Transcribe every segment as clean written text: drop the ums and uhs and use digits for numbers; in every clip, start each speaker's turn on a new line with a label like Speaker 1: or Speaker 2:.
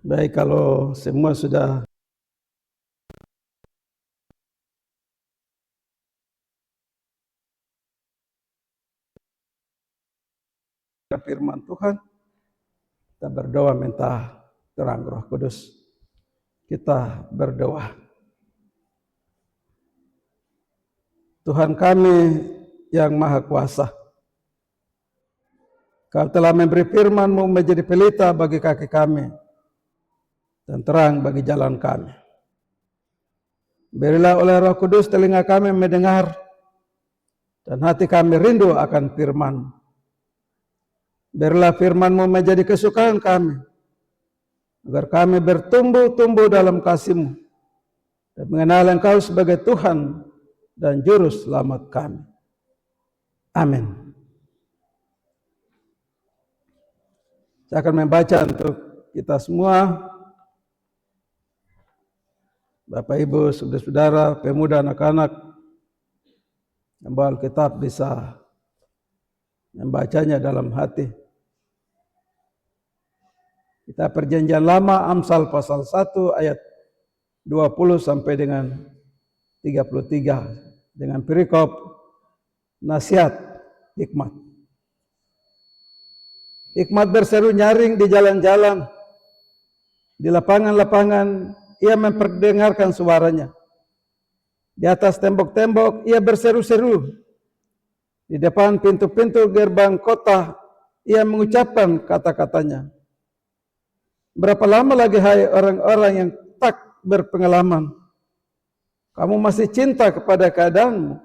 Speaker 1: Baik, kalau semua sudah firman Tuhan, kita berdoa minta terang Roh Kudus. Kita berdoa. Tuhan kami yang Maha Kuasa, Kau telah memberi firman-Mu menjadi pelita bagi kaki kami dan terang bagi jalan kami. Berilah oleh Roh Kudus telinga kami mendengar dan hati kami rindu akan firman. Berilah firman-Mu menjadi kesukaan kami, agar kami bertumbuh-tumbuh dalam kasih-Mu dan mengenal Engkau sebagai Tuhan dan Juru Selamat kami. Amin. Saya akan membaca untuk kita semua, Bapak Ibu, saudara-saudara, pemuda, anak-anak, yang bawa Alkitab bisa membacanya dalam hati. Kita perjanjian lama, Amsal pasal 1 ayat 20 sampai dengan 33 dengan perikop nasihat hikmat. Hikmat berseru nyaring di jalan-jalan, di lapangan-lapangan ia memperdengarkan suaranya. Di atas tembok-tembok ia berseru-seru. Di depan pintu-pintu gerbang kota ia mengucapkan kata-katanya. Berapa lama lagi hai orang-orang yang tak berpengalaman? Kamu masih cinta kepada keadaanmu.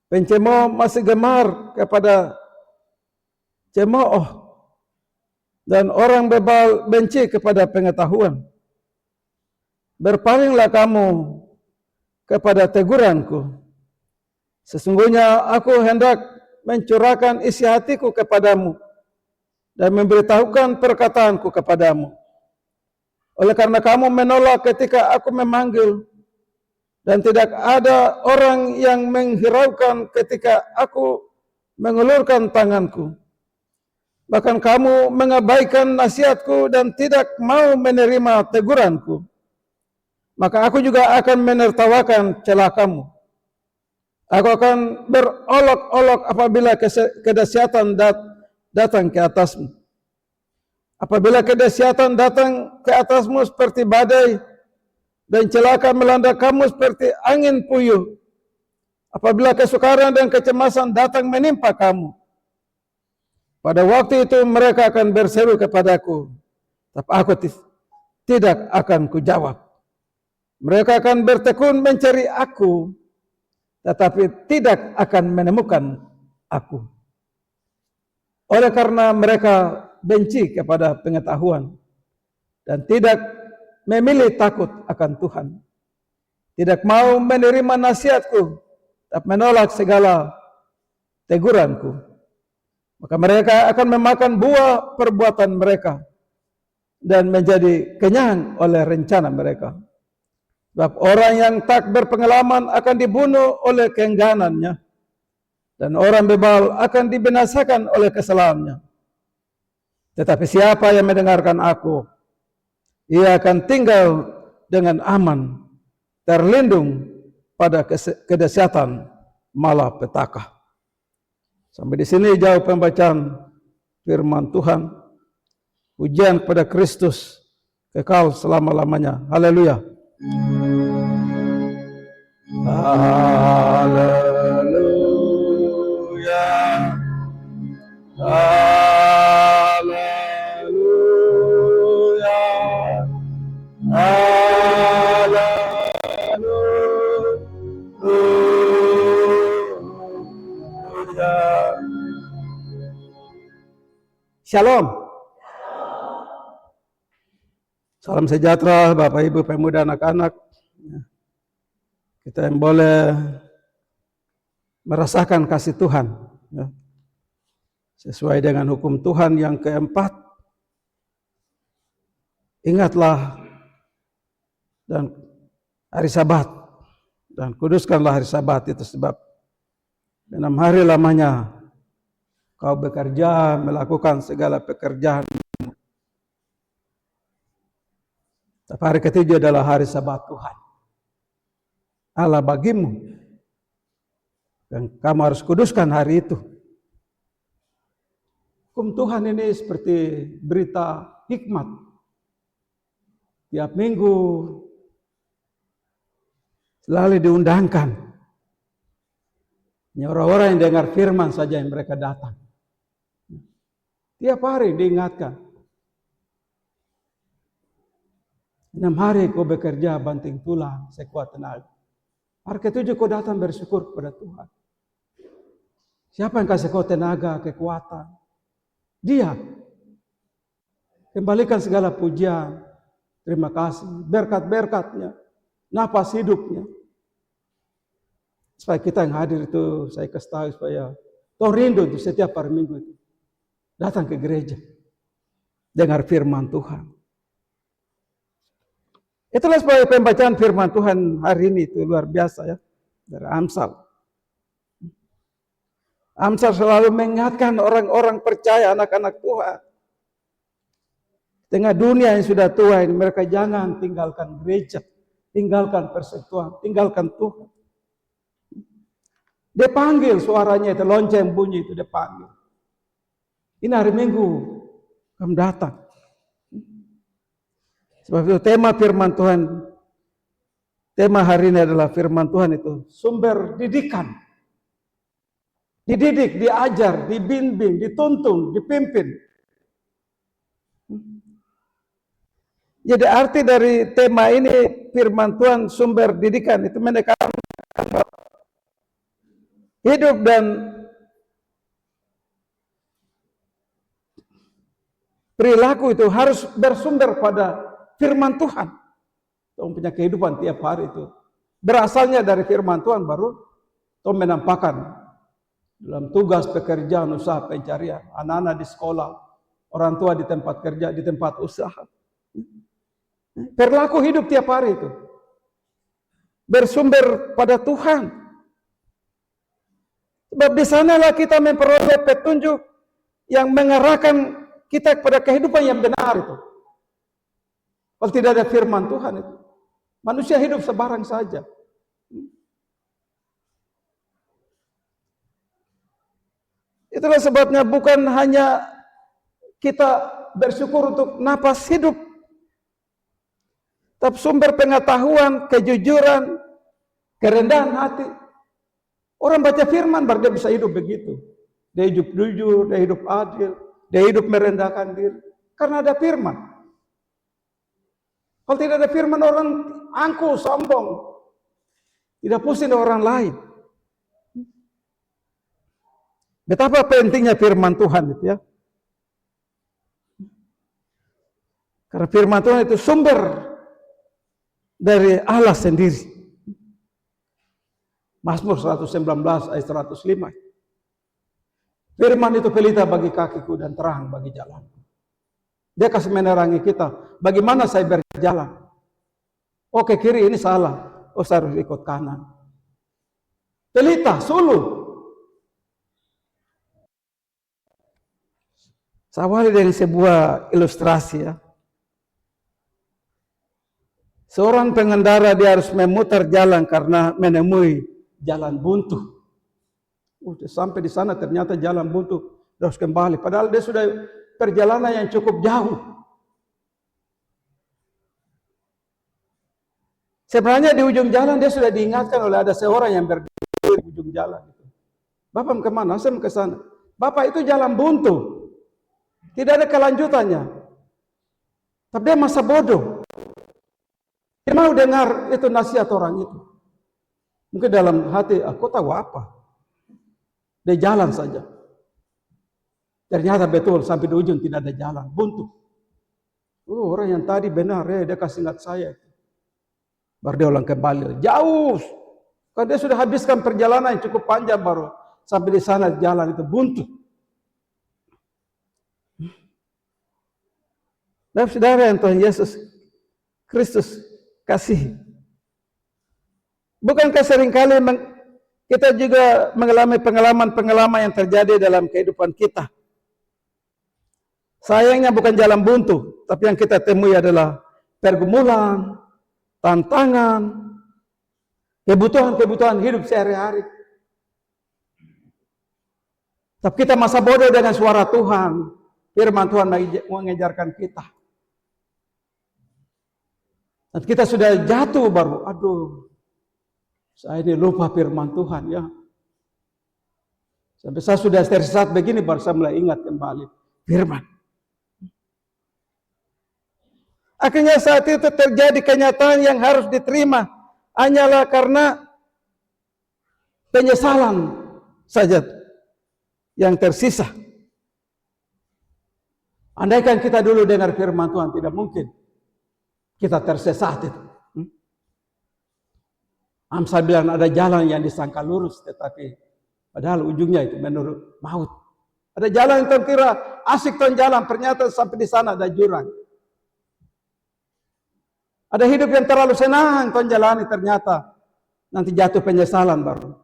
Speaker 1: Pencemooh masih gemar kepada cemooh. Dan orang bebal benci kepada pengetahuan. Berpalinglah kamu kepada teguranku. Sesungguhnya aku hendak mencurahkan isi hatiku kepadamu dan memberitahukan perkataanku kepadamu. Oleh karena kamu menolak ketika aku memanggil, dan tidak ada orang yang menghiraukan ketika aku mengulurkan tanganku. Bahkan kamu mengabaikan nasihatku dan tidak mau menerima teguranku. Maka aku juga akan menertawakan celah kamu. Aku akan berolok-olok apabila kedahsyatan datang ke atasmu. Apabila kedahsyatan datang ke atasmu seperti badai, dan celaka melanda kamu seperti angin puyuh. Apabila kesukaran dan kecemasan datang menimpa kamu, pada waktu itu mereka akan berseru kepadaku, tapi aku tidak akan kujawab. Mereka akan bertekun mencari aku, tetapi tidak akan menemukan aku. Oleh karena mereka benci kepada pengetahuan dan tidak memilih takut akan Tuhan, tidak mau menerima nasihatku, tapi menolak segala teguranku, maka mereka akan memakan buah perbuatan mereka dan menjadi kenyang oleh rencana mereka. Sebab orang yang tak berpengalaman akan dibunuh oleh keengganannya, dan orang bebal akan dibinasakan oleh kesalahannya. Tetapi siapa yang mendengarkan aku, ia akan tinggal dengan aman, terlindung pada kedahsyatan malapetaka. Sampai di sini jauh pembacaan firman Tuhan. Pujian kepada Kristus kekal selama-lamanya. Haleluya. Haleluya. Haleluya. Haleluya. Shalom. Salam sejahtera Bapak Ibu pemuda anak-anak. Kita yang boleh merasakan kasih Tuhan, ya, sesuai dengan hukum Tuhan yang keempat. Ingatlah dan hari Sabat, dan kuduskanlah hari Sabat itu, sebab 6 hari lamanya kau bekerja, melakukan segala pekerjaan. Tapi hari ketujuh adalah hari Sabat Tuhan Allah bagimu, dan kamu harus kuduskan hari itu. Hukum Tuhan ini seperti berita hikmat. Tiap minggu selalu diundangkan. Orang-orang yang dengar firman saja yang mereka datang. Tiap hari diingatkan. 6 hari kau bekerja banting tulang sekuat tenaga. Hari ketujuh kau datang bersyukur kepada Tuhan. Siapa yang kasih kau tenaga, kekuatan? Dia. Kembalikan segala pujian. Terima kasih. Berkat-berkatnya. Napas hidupnya. Supaya kita yang hadir itu, saya kasih tahu supaya toh rindu untuk setiap hari minggu itu. Datang ke gereja. Dengar firman Tuhan. Itulah sebab pembacaan firman Tuhan hari ini itu luar biasa ya. Dari Amsal. Amsal selalu mengingatkan orang-orang percaya, anak-anak Tuhan. Tengah dunia yang sudah tua ini, mereka jangan tinggalkan gereja. Tinggalkan persekutuan, tinggalkan Tuhan. Dia panggil suaranya itu, lonceng bunyi itu dia panggil. Ini hari Minggu, kamu datang. Sebab itu tema firman Tuhan, tema hari ini adalah firman Tuhan itu sumber didikan. Dididik, diajar, dibimbing, dituntun, dipimpin. Jadi arti dari tema ini firman Tuhan sumber didikan itu menekankan hidup dan perilaku itu harus bersumber pada firman Tuhan. Tom punya kehidupan tiap hari itu berasalnya dari firman Tuhan, baru Tom menampakkan dalam tugas pekerjaan, usaha pencarian, anak-anak di sekolah, orang tua di tempat kerja, di tempat usaha. Perilaku hidup tiap hari itu bersumber pada Tuhan. Sebab di sanalah kita memperoleh petunjuk yang mengarahkan kita kepada kehidupan yang benar itu. Kalau tidak ada firman Tuhan itu, manusia hidup sebarang saja. Itulah sebabnya bukan hanya kita bersyukur untuk napas hidup, tapi sumber pengetahuan, kejujuran, kerendahan hati. Orang baca firman baru dia bisa hidup begitu. Dia hidup jujur, dia hidup adil, dia hidup merendahkan diri. Karena ada firman. Kalau tidak ada firman, orang angkuh, sombong. Tidak pusing dengan orang lain. Betapa pentingnya firman Tuhan itu ya. Karena firman Tuhan itu sumber dari Allah sendiri. Mazmur 119 ayat 105. Firman itu pelita bagi kakiku dan terang bagi jalanku. Dia kasih menerangi kita. Bagaimana saya berjalan? Oh, ke kiri ini salah. Oh, saya harus ikut kanan. Pelita, suluh. Saya awali dengan sebuah ilustrasi ya. Seorang pengendara dia harus memutar jalan karena menemui jalan buntu. Sampai di sana ternyata jalan buntu, dia harus kembali. Padahal dia sudah perjalanan yang cukup jauh. Sebenarnya di ujung jalan dia sudah diingatkan oleh ada seorang yang berdiri di ujung jalan. Bapak kemana? Saya ke sana. Bapak itu jalan buntu. Tidak ada kelanjutannya. Tapi dia masa bodoh. Dia mau dengar itu nasihat orang itu. Mungkin dalam hati, aku tahu apa. Dia jalan saja. Ternyata betul sampai di ujung tidak ada jalan, buntu. Oh, orang yang tadi benar ya, dia kasih ingat saya. Baru dia ulang kembali, jauh. Karena dia sudah habiskan perjalanan yang cukup panjang baru sampai di sana jalan itu buntu. Dan saudara yang Tuhan Yesus Kristus kasih. Bukankah seringkali kita juga mengalami pengalaman-pengalaman yang terjadi dalam kehidupan kita? Sayangnya bukan jalan buntu, tapi yang kita temui adalah pergumulan, tantangan, kebutuhan-kebutuhan hidup sehari-hari. Tapi kita masa bodoh dengan suara Tuhan. Firman Tuhan mengajarkan kita. Dan kita sudah jatuh baru, aduh, saya ini lupa firman Tuhan ya. Sampai saya sudah tersesat begini baru saya mulai ingat kembali firman. Akhirnya saat itu terjadi kenyataan yang harus diterima hanyalah karena penyesalan saja yang tersisa. Andaikan kita dulu dengar firman Tuhan, tidak mungkin kita tersesat itu. Amsal bilang ada jalan yang disangka lurus, tetapi padahal ujungnya itu menurut maut. Ada jalan yang terkira asik tuan jalan, ternyata sampai di sana ada jurang. Ada hidup yang terlalu senang tuan jalani, ternyata nanti jatuh penyesalan baru.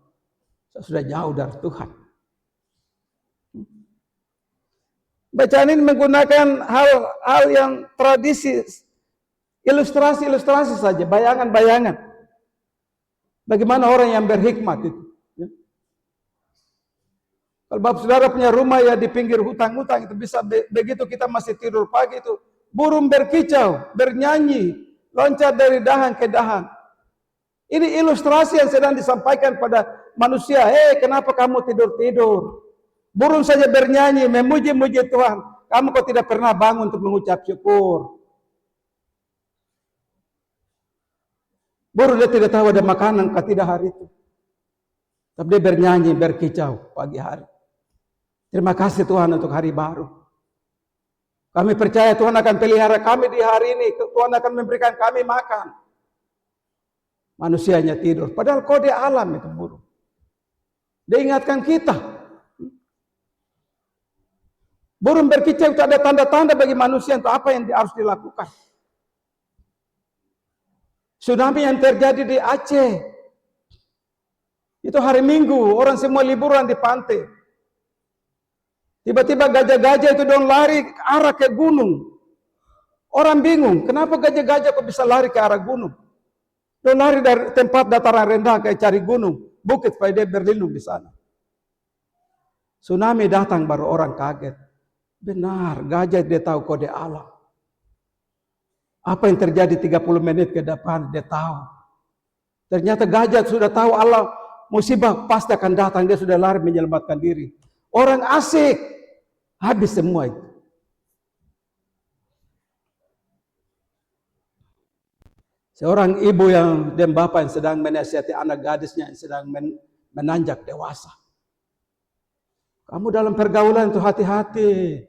Speaker 1: Saya sudah jauh dari Tuhan. Bacaan ini menggunakan hal-hal yang tradisi, ilustrasi-ilustrasi saja, bayangan-bayangan. Bagaimana orang yang berhikmat itu. Ya. Kalau bapak saudara punya rumah ya di pinggir hutang-hutang itu bisa begitu kita masih tidur pagi itu burung berkicau, bernyanyi, loncat dari dahan ke dahan. Ini ilustrasi yang sedang disampaikan pada manusia. Kenapa kamu tidur-tidur? Burung saja bernyanyi, memuji-muji Tuhan. Kamu kok tidak pernah bangun untuk mengucap syukur? Burung dia tidak tahu ada makanan tidak hari itu. Tapi dia bernyanyi, berkicau pagi hari. Terima kasih Tuhan untuk hari baru. Kami percaya Tuhan akan pelihara kami di hari ini. Tuhan akan memberikan kami makan. Manusianya tidur. Padahal kode alam itu burung. Dia ingatkan kita. Burung berkicau itu ada tanda-tanda bagi manusia untuk apa yang harus dilakukan. Tsunami yang terjadi di Aceh. Itu hari Minggu, orang semua liburan di pantai. Tiba-tiba gajah-gajah itu dong lari ke arah ke gunung. Orang bingung, kenapa gajah-gajah kok bisa lari ke arah gunung? Dong lari dari tempat dataran rendah ke cari gunung, bukit supaya dia berlindung di sana. Tsunami datang baru orang kaget. Benar, gajah dia tahu kode alam. Apa yang terjadi 30 menit ke depan dia tahu. Ternyata gajah sudah tahu Allah musibah pasti akan datang, dia sudah lari menyelamatkan diri. Orang asik, habis semua itu. Seorang ibu dan bapak yang sedang menasihati anak gadisnya yang sedang menanjak dewasa. Kamu dalam pergaulan itu hati-hati.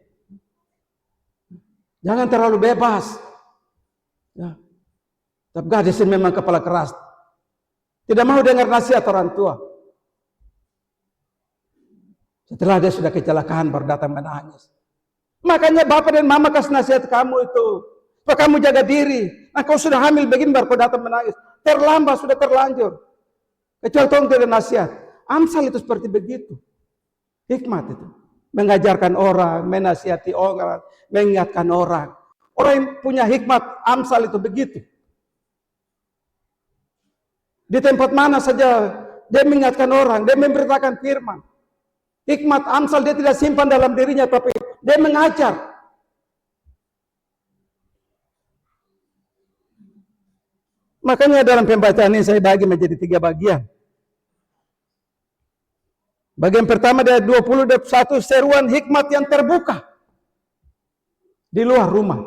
Speaker 1: Jangan terlalu bebas. Ya. Tapi gadis ini memang kepala keras. Tidak mau dengar nasihat orang tua. Setelah dia sudah kecelakaan baru datang menangis. Makanya bapak dan mama kasih nasihat kamu itu. Supaya kamu jaga diri. Nah kau sudah hamil begini baru kau datang menangis. Terlambat, sudah terlanjur. Kecuali Tuhan tidak nasihat. Amsal itu seperti begitu. Hikmat itu. Mengajarkan orang, menasihati orang, mengingatkan orang. Orang yang punya hikmat, Amsal itu begitu. Di tempat mana saja dia mengingatkan orang, dia memberitakan firman. Hikmat Amsal dia tidak simpan dalam dirinya, tapi dia mengajar. Makanya dalam pembacaan ini saya bagi menjadi 3 bagian. Bagian pertama dari 21 seruan hikmat yang terbuka di luar rumah.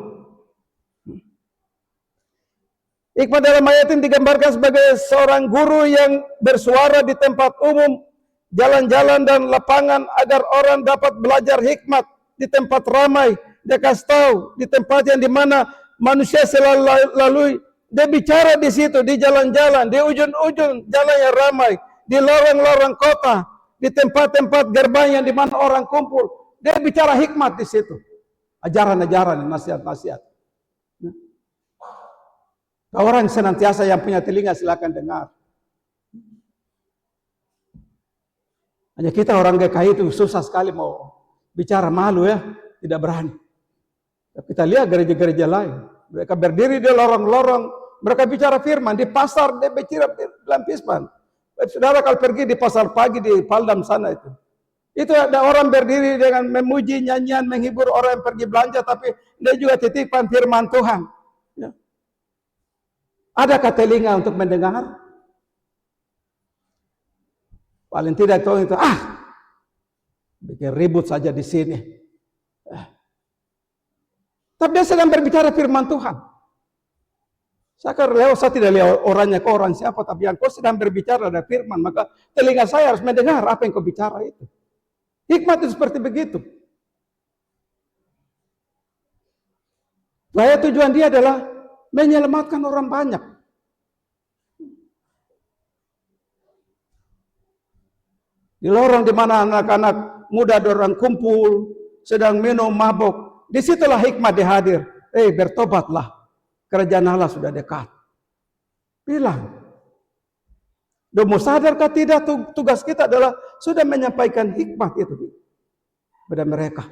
Speaker 1: Hikmat dalam ayat ini digambarkan sebagai seorang guru yang bersuara di tempat umum, jalan-jalan dan lapangan agar orang dapat belajar hikmat di tempat ramai. Dia kasih tahu di tempat yang dimana manusia selalu lalui. Dia bicara di situ, di jalan-jalan, di ujung-ujung jalan yang ramai, di lorong-lorong kota, di tempat-tempat gerbang yang dimana orang kumpul. Dia bicara hikmat di situ. Ajaran-ajaran, nasihat-nasihat. Orang senantiasa yang punya telinga silakan dengar. Hanya kita orang GKI itu susah sekali mau bicara, malu ya, tidak berani. Tapi kita lihat gereja-gereja lain. Mereka berdiri di lorong-lorong, mereka bicara firman. Di pasar, dia bicara dalam firman. Saudara kalau pergi di pasar pagi di Paldam sana itu ada orang berdiri dengan memuji, nyanyian, menghibur orang yang pergi belanja, tapi dia juga titipan firman Tuhan. Ya. Adakah telinga untuk mendengar? Paling tidak tahu itu, bikin ribut saja di sini. Tapi dia sedang berbicara firman Tuhan. Saya tidak lihat orangnya ke orang siapa, tapi yang kau sedang berbicara ada firman, maka telinga saya harus mendengar apa yang kau bicara itu. Hikmat itu seperti begitu. Bahaya tujuan dia adalah menyelamatkan orang banyak. Di lorong di mana anak-anak muda dorang kumpul, sedang minum mabuk, disitulah hikmat dihadir. Bertobatlah, kerajaan Allah sudah dekat. Bilang. Mau sadarkah tidak tugas kita adalah sudah menyampaikan hikmat itu kepada mereka.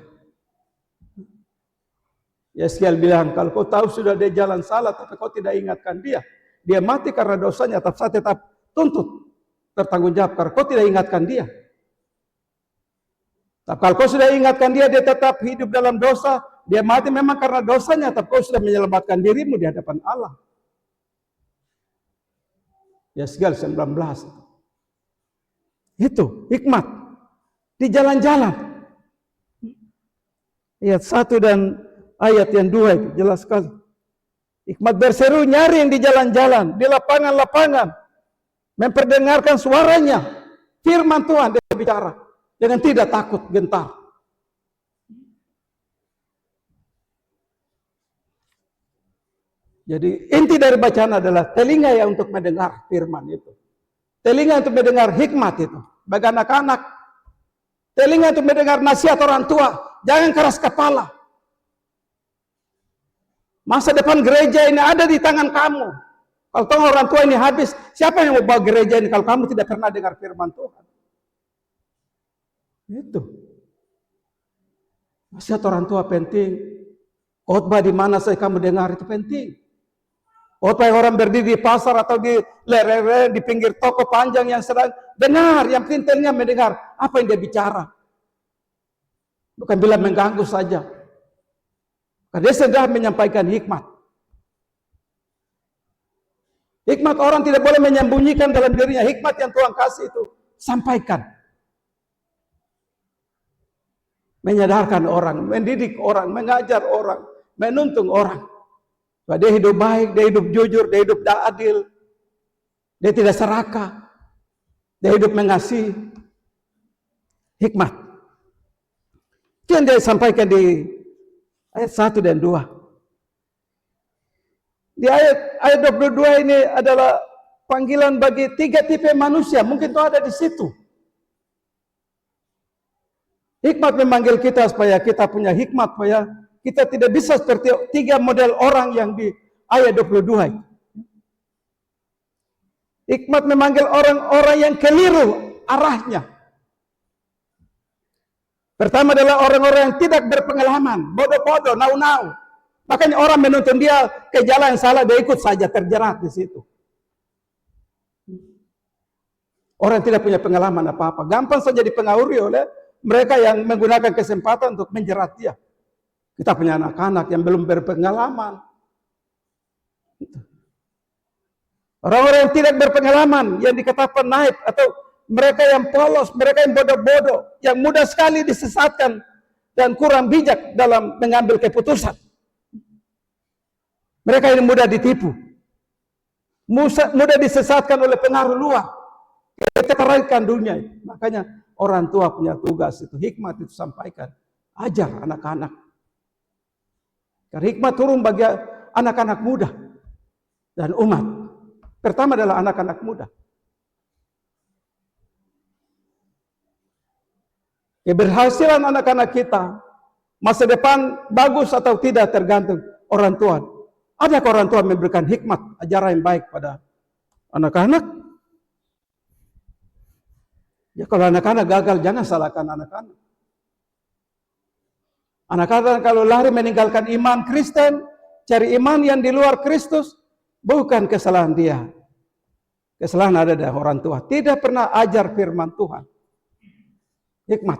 Speaker 1: Yeskiel bilang, kalau kau tahu sudah dia jalan salah, tapi kau tidak ingatkan dia. Dia mati karena dosanya, tapi saya tetap tuntut tertanggung jawab karena kau tidak ingatkan dia. Tapi kalau kau sudah ingatkan dia tetap hidup dalam dosa, dia mati memang karena dosanya, tapi kau sudah menyelamatkan dirimu di hadapan Allah. Yeskiel 19. Itu hikmat di jalan-jalan. Ayat 1 dan ayat yang 2 itu jelas sekali. Hikmat berseru nyaring di jalan-jalan, di lapangan-lapangan, memperdengarkan suaranya. Firman Tuhan dia bicara dengan tidak takut gentar. Jadi inti dari bacaan adalah telinga yang untuk mendengar firman itu. Telinga untuk mendengar hikmat itu. Bagi anak-anak, telinga untuk mendengar nasihat orang tua. Jangan keras kepala. Masa depan gereja ini ada di tangan kamu. Kalau tahu orang tua ini habis, siapa yang mau bawa gereja ini kalau kamu tidak pernah dengar firman Tuhan? Itu. Nasihat orang tua penting. Khotbah di mana saja kamu dengar itu penting. Khotbah orang berdiri di pasar atau di lereng di pinggir toko panjang yang sedang dengar, yang pentingnya mendengar apa yang dia bicara. Bukan bila mengganggu saja. Karena dia sedang menyampaikan hikmat. Hikmat orang tidak boleh menyembunyikan dalam dirinya. Hikmat yang Tuhan kasih itu sampaikan. Menyadarkan orang, mendidik orang, mengajar orang, menuntun orang. Bahwa dia hidup baik, dia hidup jujur, dia hidup adil. Dia tidak serakah. Dia hidup mengasihi. Hikmat. Itu yang dia sampaikan di ayat 1 dan 2. Di ayat 22 ini adalah panggilan bagi 3 tipe manusia. Mungkin itu ada di situ. Hikmat memanggil kita supaya kita punya hikmat, supaya kita tidak bisa seperti 3 model orang yang di ayat 22. Hikmat memanggil orang-orang yang keliru arahnya. Pertama adalah orang-orang yang tidak berpengalaman, bodoh-bodoh, nau-nau. Makanya orang menuntun dia ke jalan yang salah, dia ikut saja terjerat di situ. Orang yang tidak punya pengalaman apa-apa, gampang saja dipengaruhi oleh mereka yang menggunakan kesempatan untuk menjerat dia. Kita punya anak-anak yang belum berpengalaman. Orang-orang yang tidak berpengalaman, yang dikatakan naif, atau mereka yang polos, mereka yang bodoh-bodoh, yang mudah sekali disesatkan dan kurang bijak dalam mengambil keputusan. Mereka yang mudah ditipu, mudah disesatkan oleh pengaruh luar, keteraikan dunia. Makanya orang tua punya tugas itu, hikmat itu sampaikan, ajar anak-anak. Karena hikmat turun bagi anak-anak muda dan umat. Pertama adalah anak-anak muda. Keberhasilan anak-anak kita, masa depan bagus atau tidak tergantung orang tua. Adakah orang tua memberikan hikmat, ajaran yang baik pada anak-anak? Ya kalau anak-anak gagal, jangan salahkan anak-anak. Anak-anak kalau lari meninggalkan iman Kristen, cari iman yang di luar Kristus, bukan kesalahan dia. Kesalahan ada dari orang tua. Tidak pernah ajar firman Tuhan. Hikmat.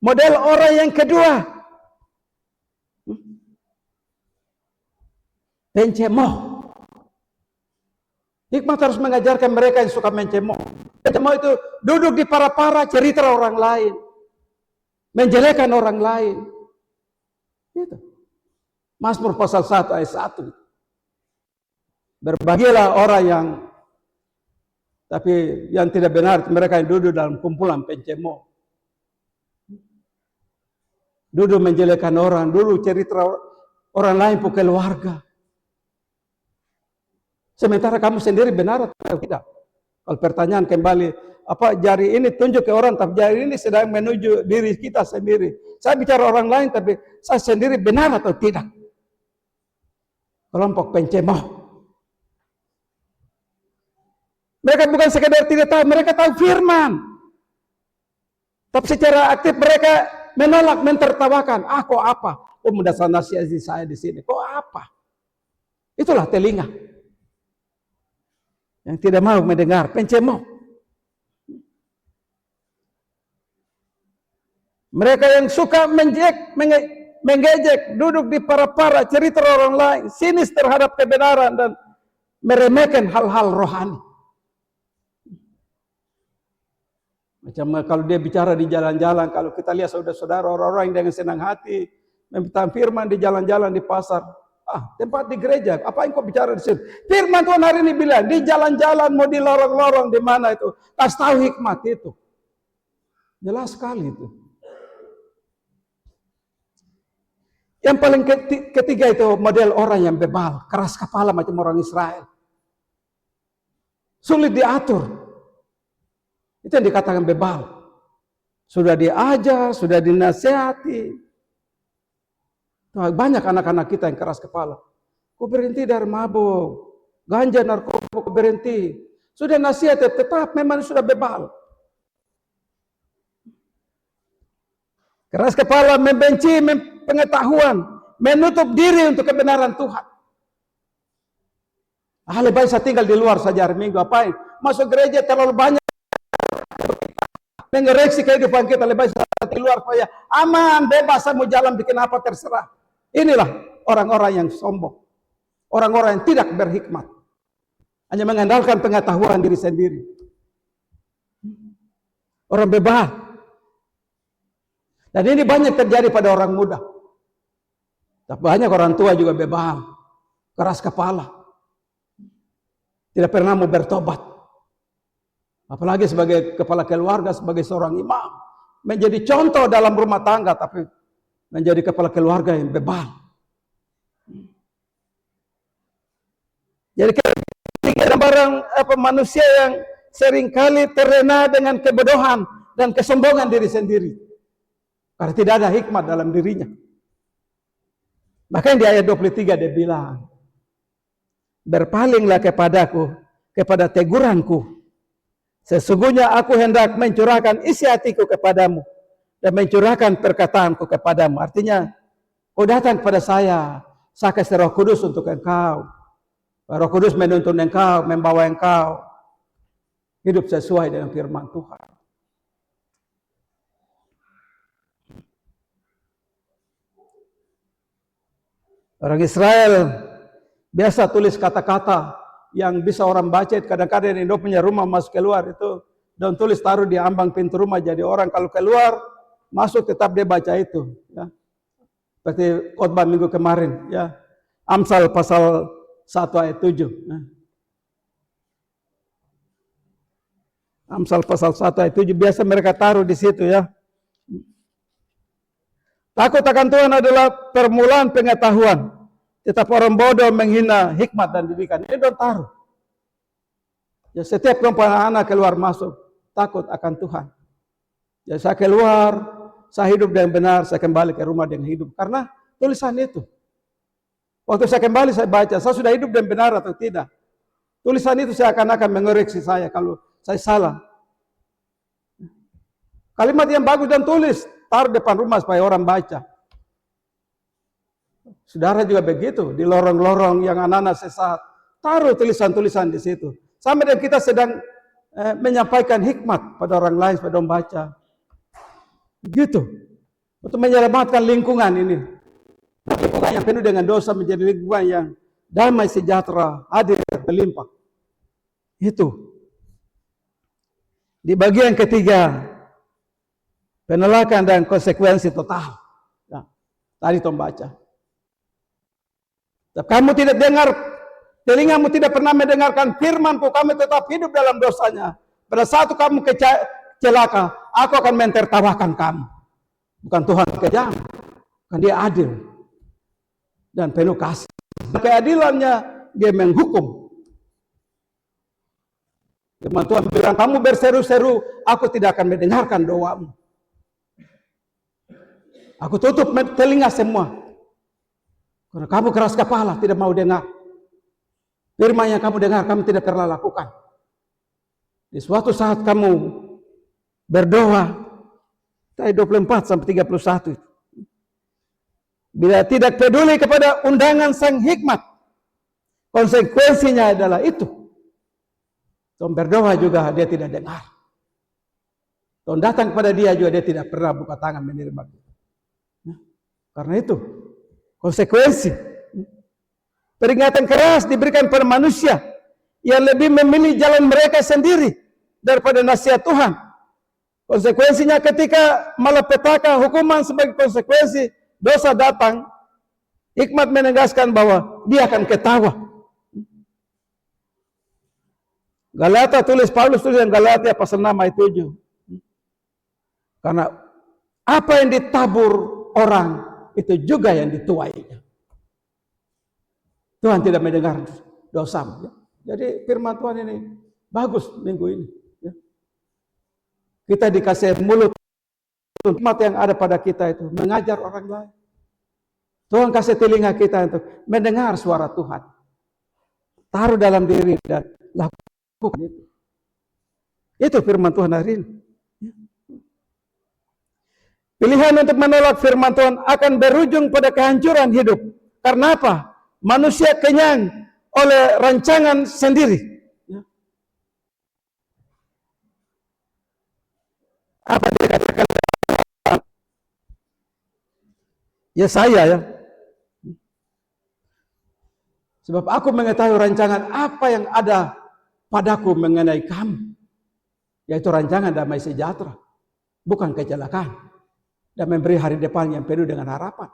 Speaker 1: Model orang yang kedua, pencemooh. Hikmat harus mengajarkan mereka yang suka mencemooh. Pencemooh itu duduk di para-para cerita orang lain, menjelekan orang lain. Gitu. Mazmur pasal 1 ayat 1. Berbahagialah orang yang tidak benar, mereka yang duduk dalam kumpulan pencemooh. Duduk menjelekan orang, dulu cerita orang lain pun keluarga. Sementara kamu sendiri benar atau tidak? Kalau pertanyaan kembali, apa jari ini tunjuk ke orang, tapi jari ini sedang menuju diri kita sendiri. Saya bicara orang lain, tapi saya sendiri benar atau tidak? Kelompok pencemooh. Mereka bukan sekedar tidak tahu, mereka tahu firman. Tapi secara aktif mereka menolak, mentertawakan. Ah, kok apa? Oh, mendasar nasihat saya di sini. Kok apa? Itulah telinga yang tidak mau mendengar, pencemooh. Mereka yang suka mengejek, duduk di para-para, cerita orang lain, sinis terhadap kebenaran dan meremehkan hal-hal rohani. Macam kalau dia bicara di jalan-jalan, kalau kita lihat saudara-saudara orang-orang yang dengan senang hati meminta firman di jalan-jalan, di pasar, tempat di gereja, apa yang kau bicara di sini? Firman Tuhan hari ini bilang di jalan-jalan, mau di lorong-lorong, di mana itu, kasih tahu hikmat itu. Jelas sekali itu. Yang paling ketiga itu model orang yang bebal, keras kepala macam orang Israel, sulit diatur. Itu yang dikatakan bebal. Sudah diajar, sudah dinasihati. Banyak anak-anak kita yang keras kepala. Kau berhenti dari mabuk, ganja, narkoba, kau berhenti. Sudah nasihat, tetap memang sudah bebal. Keras kepala, membenci pengetahuan, menutup diri untuk kebenaran Tuhan. Lebih baik saya tinggal di luar saja hari Minggu, apain? Masuk gereja terlalu banyak. Mengoreksi kehidupan kita, lebih baik di luar supaya aman, bebas, saya mau jalan bikin apa terserah. Inilah orang-orang yang sombong, orang-orang yang tidak berhikmat, hanya mengandalkan pengetahuan diri sendiri. Orang bebal. Dan ini banyak terjadi pada orang muda. Tapi banyak orang tua juga bebal, keras kepala, tidak pernah mau bertobat. Apalagi sebagai kepala keluarga, sebagai seorang imam, menjadi contoh dalam rumah tangga, tapi menjadi kepala keluarga yang bebal. Jadi barang manusia yang seringkali terlena dengan kebodohan dan kesombongan diri sendiri, karena tidak ada hikmat dalam dirinya. Bahkan di ayat 23 dia bilang, berpalinglah kepadaku, kepada teguranku. Sesungguhnya aku hendak mencurahkan isi hatiku kepadamu dan mencurahkan perkataanku kepadamu. Artinya, kau datang kepada saya kasih Roh Kudus untuk engkau. Roh Kudus menuntun engkau, membawa engkau hidup sesuai dengan firman Tuhan. Orang Israel biasa tulis kata-kata yang bisa orang baca. Kadang-kadang di punya rumah masuk keluar itu dan tulis taruh di ambang pintu rumah, jadi orang kalau keluar masuk tetap dia baca itu, ya. Seperti khotbah minggu kemarin, ya. Amsal pasal 1 ayat 7, ya. Amsal pasal 1 ayat 7 biasa mereka taruh di situ, ya. Takut akan Tuhan adalah permulaan pengetahuan, tetapi orang bodoh menghina hikmat dan didikan. Ini dong taruh. Ya, setiap anak keluar masuk takut akan Tuhan. Ya, saya keluar, saya hidup dengan benar, saya kembali ke rumah dengan hidup. Karena tulisan itu. Waktu saya kembali saya baca, saya sudah hidup dengan benar atau tidak. Tulisan itu saya akan mengoreksi saya kalau saya salah. Kalimat yang bagus dan tulis, taruh depan rumah supaya orang baca. Saudara juga begitu, di lorong-lorong yang anak-anak sesat, taruh tulisan-tulisan di situ. Sampai dan kita sedang menyampaikan hikmat pada orang lain pada membaca. Gitu. Untuk menyelamatkan lingkungan ini. Lingkungan yang penuh dengan dosa menjadi lingkungan yang damai, sejahtera, adil, berlimpah. Itu. Di bagian ketiga, penolakan dan konsekuensi total. Nah, tadi Tom baca. Kamu tidak dengar, telingamu tidak pernah mendengarkan firmanku, kamu tetap hidup dalam dosanya. Pada saat kamu celaka, aku akan mentertawakan kamu. Bukan Tuhan kejam, kan Dia adil dan penuh kasih. Keadilannya Dia menghukum. Firman Tuhan bilang, kamu berseru-seru, aku tidak akan mendengarkan doamu. Aku tutup telinga semua. Karena kamu keras kepala, tidak mau dengar. Firman yang kamu dengar, kamu tidak pernah lakukan. Di suatu saat kamu berdoa, ayat 24 sampai 31. Bila tidak peduli kepada undangan sang hikmat, konsekuensinya adalah itu. Tom berdoa juga dia tidak dengar. Tom datang kepada dia juga dia tidak pernah buka tangan menerima. Karena itu konsekuensi. Peringatan keras diberikan pada manusia yang lebih memilih jalan mereka sendiri daripada nasihat Tuhan. Konsekuensinya ketika malapetaka hukuman sebagai konsekuensi dosa datang, hikmat menegaskan bahwa dia akan ketawa. Paulus tulis yang Galatia pasal 6 ayat 7. Karena apa yang ditabur orang itu juga yang dituainya. Tuhan tidak mendengar dosa. Jadi firman Tuhan ini bagus minggu ini. Kita dikasih mulut, hikmat yang ada pada kita itu mengajar orang lain. Tuhan kasih telinga kita untuk mendengar suara Tuhan. Taruh dalam diri dan lakukan itu. Itu firman Tuhan hari ini. Pilihan untuk menolak firman Tuhan akan berujung pada kehancuran hidup. Karena apa? Manusia kenyang oleh rancangan sendiri. Apa dia katakan? Yesaya ya. Sebab aku mengetahui rancangan apa yang ada padaku mengenai kamu. Yaitu rancangan damai sejahtera. Bukan kecelakaan. Dan memberi hari depan yang penuh dengan harapan.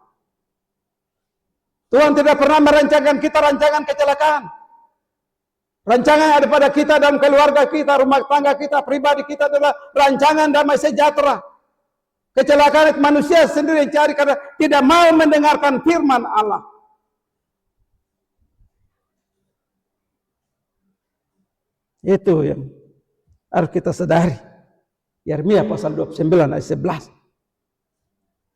Speaker 1: Tuhan tidak pernah merancangkan kita rancangan kecelakaan. Rancangan yang ada pada kita dalam keluarga kita, rumah tangga kita, pribadi kita adalah rancangan damai sejahtera. Kecelakaan itu manusia sendiri yang cari karena tidak mau mendengarkan firman Allah. Itu yang harus kita sadari. Yeremia pasal 29 ayat 11.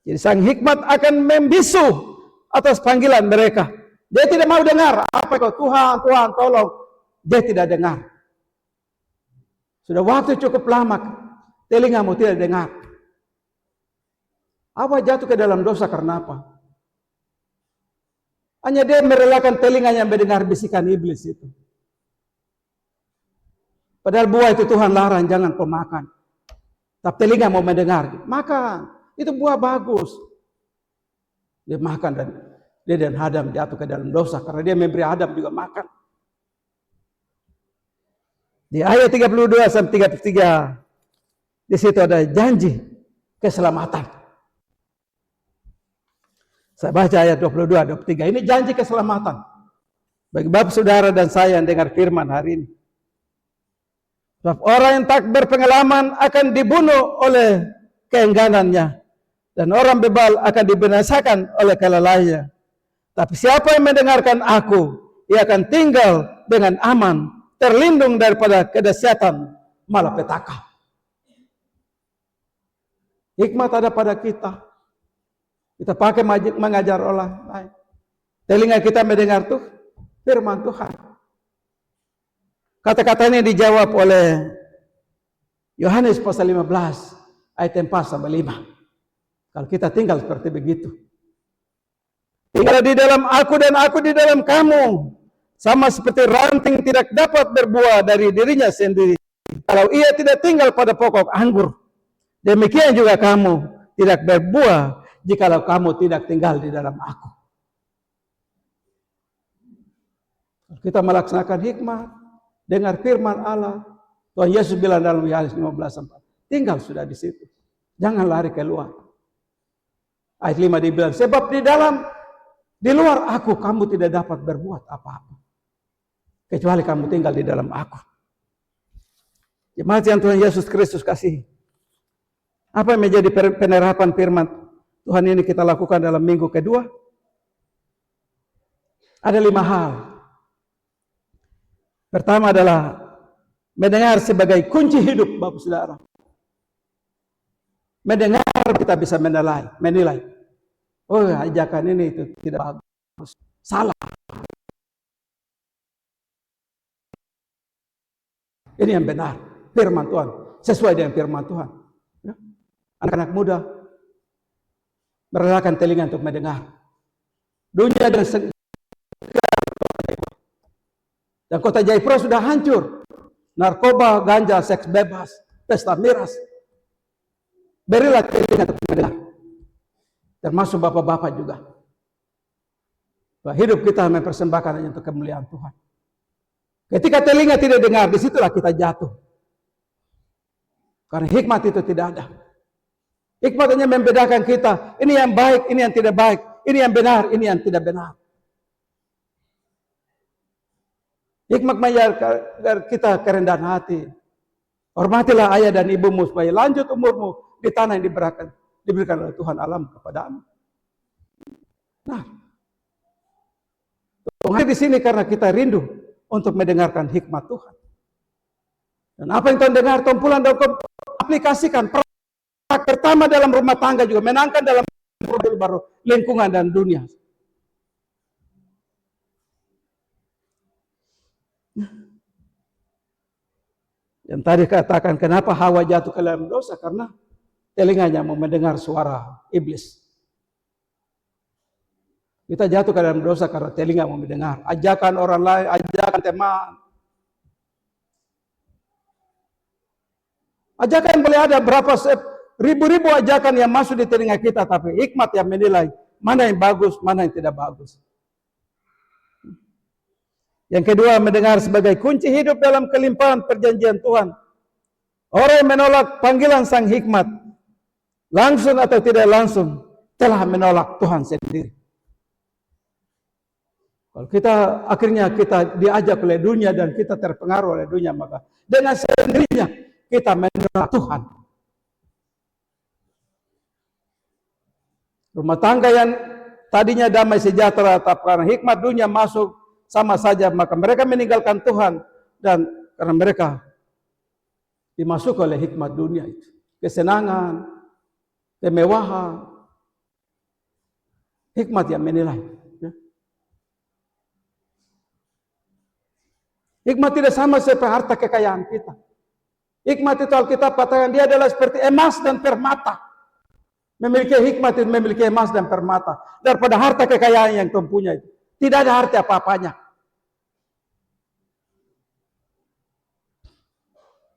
Speaker 1: Jadi sang hikmat akan membisu atas panggilan mereka. Dia tidak mau dengar. Apa kau Tuhan, Tuhan tolong. Dia tidak dengar. Sudah waktu cukup lama. Telingamu tidak dengar. Apa jatuh ke dalam dosa karena apa? Hanya dia merelakan telinganya mendengar bisikan iblis itu. Padahal buah itu Tuhan larang, jangan kau makan. Tapi telinga mau mendengar. Makan. Itu buah bagus. Dia makan dan dia dan Adam jatuh ke dalam dosa karena dia memberi Adam juga makan. Di ayat 32 sampai 33 di situ ada janji keselamatan. Saya baca ayat 22, 23. Ini janji keselamatan bagi Bapak Saudara dan saya yang dengar firman hari ini. Sebab orang yang tak berpengalaman akan dibunuh oleh keengganannya. Dan orang bebal akan dibinasakan oleh kelalaiannya. Tapi siapa yang mendengarkan aku, ia akan tinggal dengan aman, terlindung daripada kedahsyatan malapetaka. Hikmat ada pada kita. Kita pakai mengajar orang lain. Telinga kita mendengar tuh firman Tuhan. Kata-kata ini dijawab oleh Yohanes pasal 15 ayat 4 sampai 5. Kalau kita tinggal seperti begitu. Tinggal di dalam aku dan aku di dalam kamu. Sama seperti ranting tidak dapat berbuah dari dirinya sendiri kalau ia tidak tinggal pada pokok anggur. Demikian juga kamu tidak berbuah jikalau kamu tidak tinggal di dalam aku. Kita melaksanakan hikmat, dengar firman Allah. Tuhan Yesus bilang dalam Yohanes 15:4, tinggal sudah di situ. Jangan lari keluar. Ayat 5 dibilang, sebab di luar aku kamu tidak dapat berbuat apa-apa. Kecuali kamu tinggal di dalam aku. Jemaat yang Tuhan Yesus Kristus kasih. Apa yang menjadi penerapan firman Tuhan ini kita lakukan dalam minggu kedua? Ada 5 hal. Pertama adalah mendengar sebagai kunci hidup, Bapak Saudara. Mendengar kita bisa menilai. Oh, ajakan ini itu tidak bagus. Salah. Ini yang benar. Firman Tuhan. Sesuai dengan firman Tuhan. Ya. Anak-anak muda merelakan telinga untuk mendengar. Dunia dan kota Jayapura sudah hancur. Narkoba, ganja, seks bebas, pesta miras. Berilah telinga untuk mendengar. Termasuk bapak-bapak juga. Bahwa hidup kita mempersembahkan hanya untuk kemuliaan Tuhan. Ketika telinga tidak dengar, disitulah kita jatuh. Karena hikmat itu tidak ada. Hikmat hanya membedakan kita. Ini yang baik, ini yang tidak baik. Ini yang benar, ini yang tidak benar. Hikmat mengajar kita kerendahan hati. Hormatilah ayah dan ibumu supaya lanjut umurmu di tanah yang diberikan oleh Tuhan alam kepadamu. Nah, Tuhan di sini karena kita rindu untuk mendengarkan hikmat Tuhan. Dan apa yang Tuhan dengar, Tuhan pulang dan aplikasikan. Pertama dalam rumah tangga juga, menangkan dalam produk baru lingkungan dan dunia. Yang tadi katakan kenapa Hawa jatuh ke dalam dosa, karena telinganya mau mendengar suara iblis. Kita jatuh ke dalam dosa karena telinga mau mendengar ajakan orang lain, ajakan teman. Ajakan boleh ada berapa ribu-ribu ajakan yang masuk di telinga kita, tapi hikmat yang menilai mana yang bagus, mana yang tidak bagus. Yang kedua, mendengar sebagai kunci hidup dalam kelimpahan perjanjian Tuhan. Orang yang menolak panggilan sang hikmat, langsung atau tidak langsung, telah menolak Tuhan sendiri. Kalau akhirnya kita diajak oleh dunia dan kita terpengaruh oleh dunia, maka dengan sendirinya kita menolak Tuhan. Rumah tangga yang tadinya damai sejahtera, tapi karena hikmat dunia masuk sama saja, maka mereka meninggalkan Tuhan, dan karena mereka dimasuki oleh hikmat dunia itu, kesenangan, kemewahan, hikmat yang menilai. Hikmat tidak sama seperti harta kekayaan kita. Hikmat itu Alkitab katakan dia adalah seperti emas dan permata. Memiliki hikmat itu memiliki emas dan permata daripada harta kekayaan yang Tuhan punya itu. Tidak ada arti apa-apanya.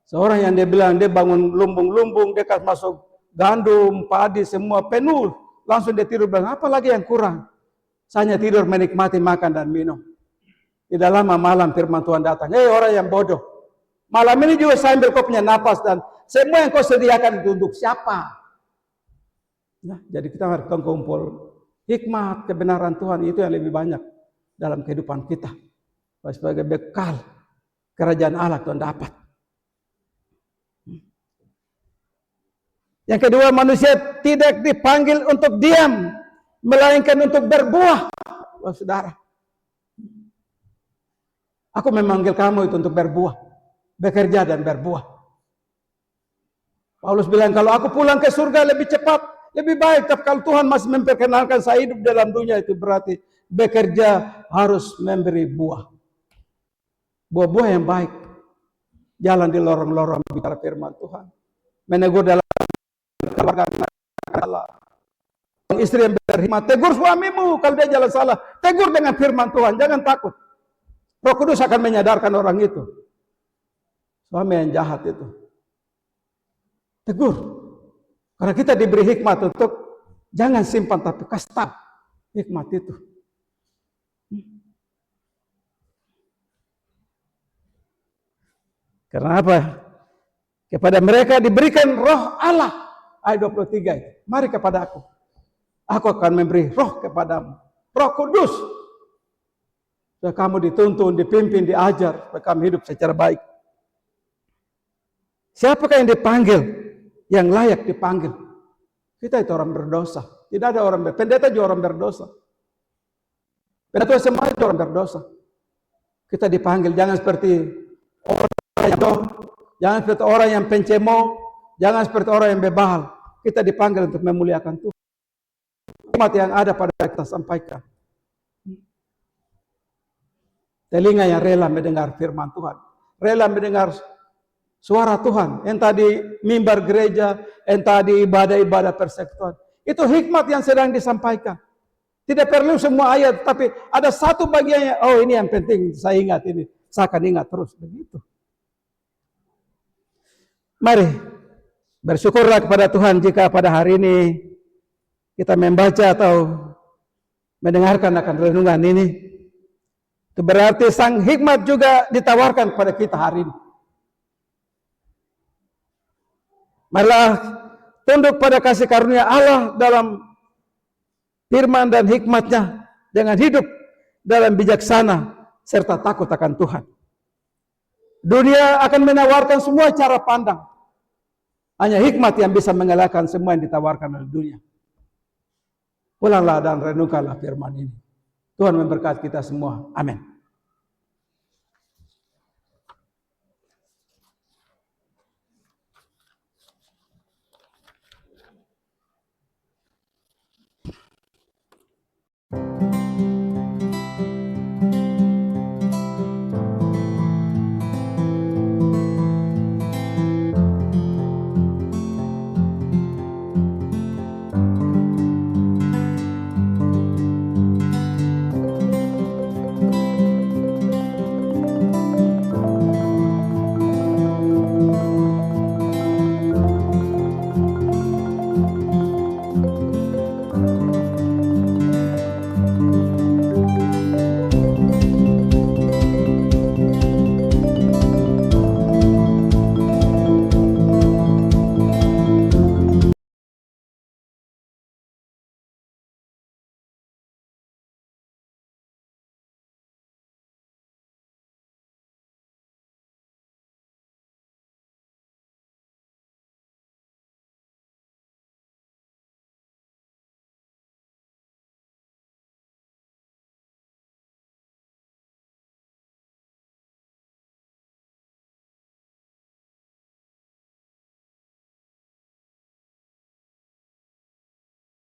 Speaker 1: Seorang yang dia bilang dia bangun lumbung-lumbung, dia kasih masuk gandum, padi, semua penuh. Langsung dia tidur bilang, apa lagi yang kurang? Saya hanya tidur menikmati makan dan minum. Tidak lama malam firman Tuhan datang. Hei orang yang bodoh. Malam ini juga saya ambil kau punya napas dan semua yang kau sediakan itu untuk siapa? Nah, jadi kita harus kumpul hikmat, kebenaran Tuhan itu yang lebih banyak dalam kehidupan kita. Sebagai bekal kerajaan Allah Tuhan dapat. Yang kedua, manusia tidak dipanggil untuk diam, melainkan untuk berbuah. Oh, saudara, aku memanggil kamu itu untuk berbuah, bekerja dan berbuah. Paulus bilang, kalau aku pulang ke surga lebih cepat, lebih baik. Tapi kalau Tuhan masih memperkenalkan saya hidup dalam dunia, itu berarti bekerja harus memberi buah. Buah-buah yang baik. Jalan di lorong-lorong bicara firman Tuhan. Menegur dalam keluarga Allah. istri yang berhikmat, tegur suamimu kalau dia jalan salah. Tegur dengan firman Tuhan, jangan takut. Roh Kudus akan menyadarkan orang itu. Suami yang jahat itu. Tegur. Karena kita diberi hikmat untuk jangan simpan tapi kasih tahu hikmat itu. Karena apa? Kepada mereka diberikan roh Allah. Ayat 23. Mari kepada aku. Aku akan memberi roh kepadamu. Roh Kudus. Supaya kamu dituntun, dipimpin, diajar. Supaya kamu hidup secara baik. Siapakah yang dipanggil? Yang layak dipanggil. Kita itu orang berdosa. Tidak ada orang berdosa. Pendeta juga orang berdosa. Pendeta semua itu orang berdosa. Kita dipanggil. Jangan seperti orang yang doh. Jangan seperti orang yang pencemo. Jangan seperti orang yang bebal. Kita dipanggil untuk memuliakan Tuhan. Hikmat yang ada pada kita sampaikan. Telinga yang rela mendengar firman Tuhan. Rela mendengar suara Tuhan. Entah di mimbar gereja, entah di ibadah-ibadah persekutuan. Itu hikmat yang sedang disampaikan. Tidak perlu semua ayat, tapi ada satu bagiannya. Oh, ini yang penting saya ingat ini. Saya akan ingat terus. Begitu. Mari bersyukurlah kepada Tuhan jika pada hari ini kita membaca atau mendengarkan akan renungan ini. Itu berarti sang hikmat juga ditawarkan kepada kita hari ini. Marilah tunduk pada kasih karunia Allah dalam firman dan hikmatnya dengan hidup dalam bijaksana serta takut akan Tuhan. Dunia akan menawarkan semua cara pandang. Hanya hikmat yang bisa mengalahkan semua yang ditawarkan oleh dunia. Pulanglah dan renungkanlah firman ini. Tuhan memberkati kita semua. Amin.